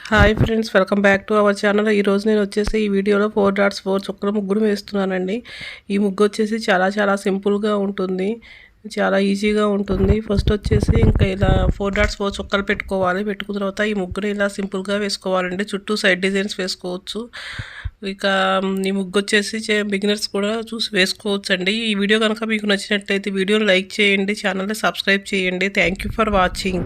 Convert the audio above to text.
Hi friends, welcome back to our channel. ఈరోజు నేను వచ్చేసి ఈ వీడియోలో 4 డాట్స్ 4 చుక్కల ముగ్గురు వేస్తున్నానండి. ఈ ముగ్గు వచ్చేసి చాలా సింపుల్గా ఉంటుంది, చాలా ఈజీగా ఉంటుంది. ఫస్ట్ వచ్చేసి ఇంకా ఇలా 4 డాట్స్ 4 చుక్కలు పెట్టుకోవాలి. పెట్టుకున్న తర్వాత ఈ ముగ్గురు ఇలా సింపుల్గా వేసుకోవాలండి. చుట్టూ సైడ్ డిజైన్స్ వేసుకోవచ్చు. ఇక ఈ ముగ్గు వచ్చేసి బిగినర్స్ కూడా చూసి వేసుకోవచ్చు అండి. ఈ వీడియో కనుక మీకు నచ్చినట్లయితే వీడియోని లైక్ చేయండి, ఛానల్ని సబ్స్క్రైబ్ చేయండి. Thank you for watching.